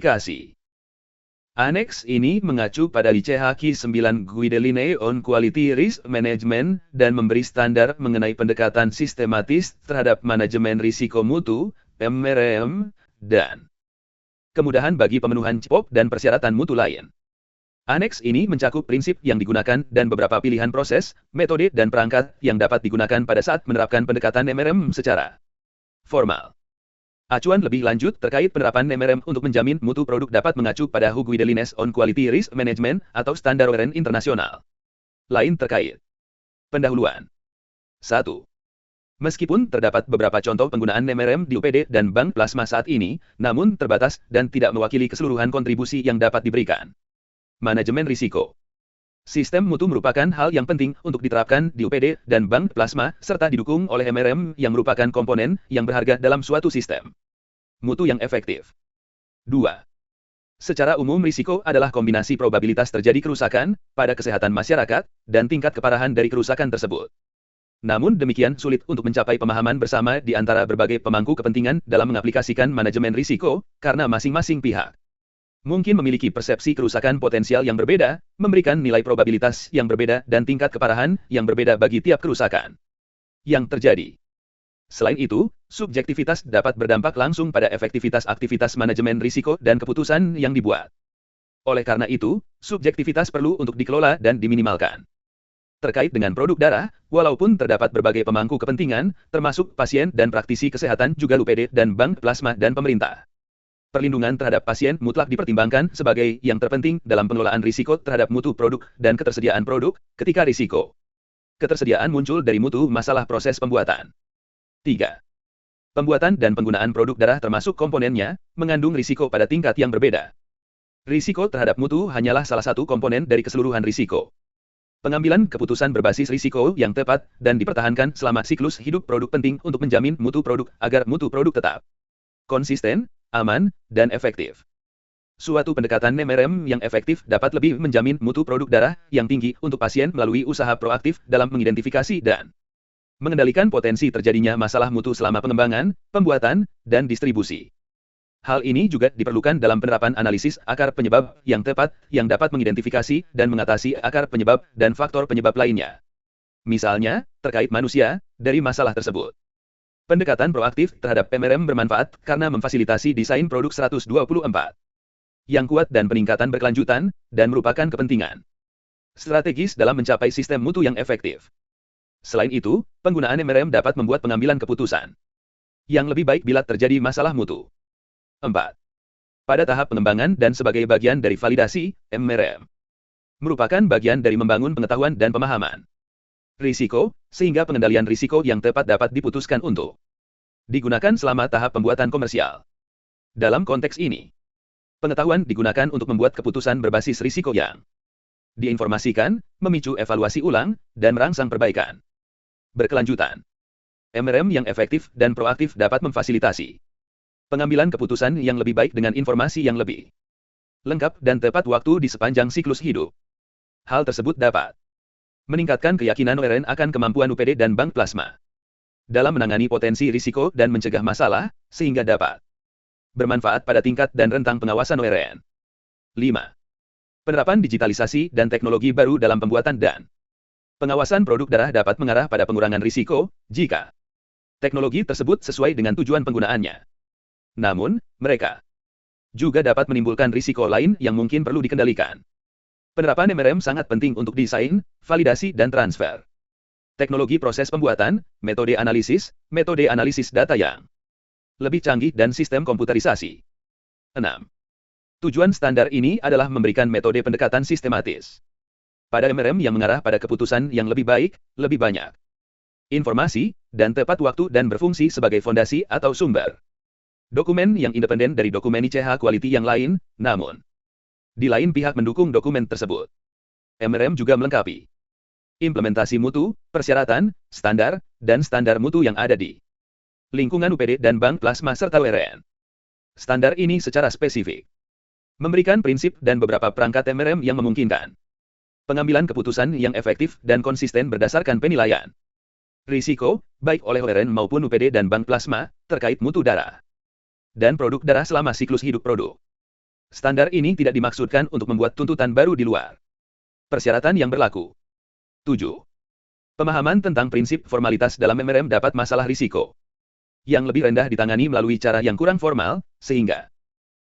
Kasih. Aneks ini mengacu pada ICH 9 Guideline on Quality Risk Management dan memberi standar mengenai pendekatan sistematis terhadap manajemen risiko mutu, MRM, dan kemudahan bagi pemenuhan CPOP dan persyaratan mutu lain. Aneks ini mencakup prinsip yang digunakan dan beberapa pilihan proses, metode dan perangkat yang dapat digunakan pada saat menerapkan pendekatan MRM secara formal. Acuan lebih lanjut terkait penerapan MRM untuk menjamin mutu produk dapat mengacu pada WHO Guidelines on Quality Risk Management atau standar ORN internasional lain terkait. Pendahuluan. 1. Meskipun terdapat beberapa contoh penggunaan MRM di UPD dan bank plasma saat ini, namun terbatas dan tidak mewakili keseluruhan kontribusi yang dapat diberikan. Manajemen risiko. Sistem mutu merupakan hal yang penting untuk diterapkan di UPD dan bank plasma, serta didukung oleh MRM yang merupakan komponen yang berharga dalam suatu sistem mutu yang efektif. 2. Secara umum risiko adalah kombinasi probabilitas terjadi kerusakan pada kesehatan masyarakat dan tingkat keparahan dari kerusakan tersebut. Namun demikian sulit untuk mencapai pemahaman bersama di antara berbagai pemangku kepentingan dalam mengaplikasikan manajemen risiko, karena masing-masing pihak mungkin memiliki persepsi kerusakan potensial yang berbeda, memberikan nilai probabilitas yang berbeda dan tingkat keparahan yang berbeda bagi tiap kerusakan yang terjadi. Selain itu, subjektivitas dapat berdampak langsung pada efektivitas aktivitas manajemen risiko dan keputusan yang dibuat. Oleh karena itu, subjektivitas perlu untuk dikelola dan diminimalkan. Terkait dengan produk darah, walaupun terdapat berbagai pemangku kepentingan, termasuk pasien dan praktisi kesehatan juga UPD dan bank plasma dan pemerintah. Perlindungan terhadap pasien mutlak dipertimbangkan sebagai yang terpenting dalam pengelolaan risiko terhadap mutu produk dan ketersediaan produk, ketika risiko ketersediaan muncul dari mutu masalah proses pembuatan. 3. Pembuatan dan penggunaan produk darah termasuk komponennya, mengandung risiko pada tingkat yang berbeda. Risiko terhadap mutu hanyalah salah satu komponen dari keseluruhan risiko. Pengambilan keputusan berbasis risiko yang tepat dan dipertahankan selama siklus hidup produk penting untuk menjamin mutu produk agar mutu produk tetap konsisten, aman, dan efektif. Suatu pendekatan MRM yang efektif dapat lebih menjamin mutu produk darah yang tinggi untuk pasien melalui usaha proaktif dalam mengidentifikasi dan mengendalikan potensi terjadinya masalah mutu selama pengembangan, pembuatan, dan distribusi. Hal ini juga diperlukan dalam penerapan analisis akar penyebab yang tepat yang dapat mengidentifikasi dan mengatasi akar penyebab dan faktor penyebab lainnya. Misalnya, terkait manusia, dari masalah tersebut. Pendekatan proaktif terhadap MRM bermanfaat karena memfasilitasi desain produk 124 yang kuat dan peningkatan berkelanjutan, dan merupakan kepentingan strategis dalam mencapai sistem mutu yang efektif. Selain itu, penggunaan MRM dapat membuat pengambilan keputusan yang lebih baik bila terjadi masalah mutu. 4. Pada tahap pengembangan dan sebagai bagian dari validasi, MRM merupakan bagian dari membangun pengetahuan dan pemahaman risiko, sehingga pengendalian risiko yang tepat dapat diputuskan untuk digunakan selama tahap pembuatan komersial. Dalam konteks ini, pengetahuan digunakan untuk membuat keputusan berbasis risiko yang diinformasikan, memicu evaluasi ulang, dan merangsang perbaikan berkelanjutan. MRM yang efektif dan proaktif dapat memfasilitasi pengambilan keputusan yang lebih baik dengan informasi yang lebih lengkap dan tepat waktu di sepanjang siklus hidup. Hal tersebut dapat meningkatkan keyakinan ORN akan kemampuan UPD dan bank plasma dalam menangani potensi risiko dan mencegah masalah, sehingga dapat bermanfaat pada tingkat dan rentang pengawasan ORN. 5. Penerapan digitalisasi dan teknologi baru dalam pembuatan dan pengawasan produk darah dapat mengarah pada pengurangan risiko, jika teknologi tersebut sesuai dengan tujuan penggunaannya. Namun, mereka juga dapat menimbulkan risiko lain yang mungkin perlu dikendalikan. Penerapan MRM sangat penting untuk desain, validasi dan transfer teknologi proses pembuatan, metode analisis data yang lebih canggih dan sistem komputerisasi. 6. Tujuan standar ini adalah memberikan metode pendekatan sistematis pada MRM yang mengarah pada keputusan yang lebih baik, lebih banyak informasi, dan tepat waktu dan berfungsi sebagai fondasi atau sumber dokumen yang independen dari dokumen ICH quality yang lain, namun di lain pihak mendukung dokumen tersebut. MRM juga melengkapi implementasi mutu, persyaratan, standar, dan standar mutu yang ada di lingkungan UPD dan bank plasma serta ORN. Standar ini secara spesifik memberikan prinsip dan beberapa perangkat MRM yang memungkinkan pengambilan keputusan yang efektif dan konsisten berdasarkan penilaian risiko, baik oleh ORN maupun UPD dan bank plasma, terkait mutu darah dan produk darah selama siklus hidup produk. Standar ini tidak dimaksudkan untuk membuat tuntutan baru di luar. Persyaratan yang berlaku. 7. Pemahaman tentang prinsip formalitas dalam MRM dapat masalah risiko yang lebih rendah ditangani melalui cara yang kurang formal, sehingga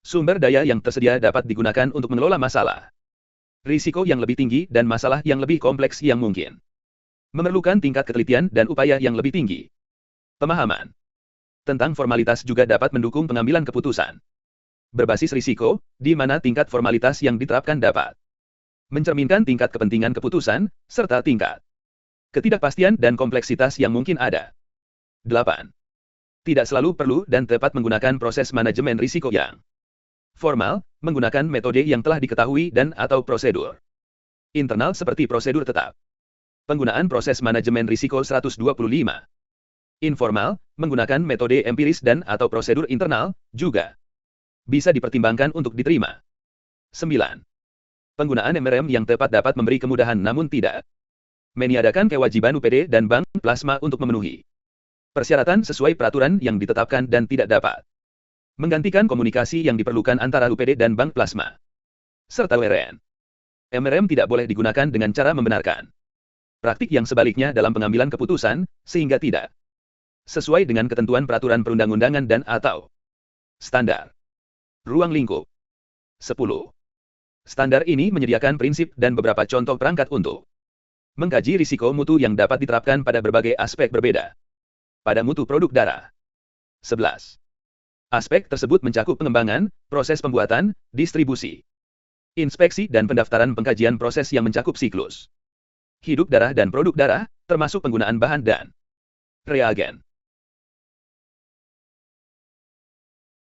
sumber daya yang tersedia dapat digunakan untuk mengelola masalah risiko yang lebih tinggi dan masalah yang lebih kompleks yang mungkin memerlukan tingkat ketelitian dan upaya yang lebih tinggi. Pemahaman tentang formalitas juga dapat mendukung pengambilan keputusan berbasis risiko, di mana tingkat formalitas yang diterapkan dapat mencerminkan tingkat kepentingan keputusan, serta tingkat ketidakpastian dan kompleksitas yang mungkin ada. 8. Tidak selalu perlu dan tepat menggunakan proses manajemen risiko yang formal, menggunakan metode yang telah diketahui dan atau prosedur internal seperti prosedur tetap. Penggunaan proses manajemen risiko 125. Informal, menggunakan metode empiris dan atau prosedur internal, juga bisa dipertimbangkan untuk diterima. 9. Penggunaan MRM yang tepat dapat memberi kemudahan namun tidak meniadakan kewajiban UPD dan bank plasma untuk memenuhi persyaratan sesuai peraturan yang ditetapkan dan tidak dapat menggantikan komunikasi yang diperlukan antara UPD dan bank plasma serta WRN. MRM tidak boleh digunakan dengan cara membenarkan praktik yang sebaliknya dalam pengambilan keputusan, sehingga tidak sesuai dengan ketentuan peraturan perundang-undangan dan atau standar. Ruang lingkup 10. Standar ini menyediakan prinsip dan beberapa contoh perangkat untuk mengkaji risiko mutu yang dapat diterapkan pada berbagai aspek berbeda pada mutu produk darah. 11. Aspek tersebut mencakup pengembangan, proses pembuatan, distribusi, inspeksi dan pendaftaran pengkajian proses yang mencakup siklus hidup darah dan produk darah, termasuk penggunaan bahan dan reagen.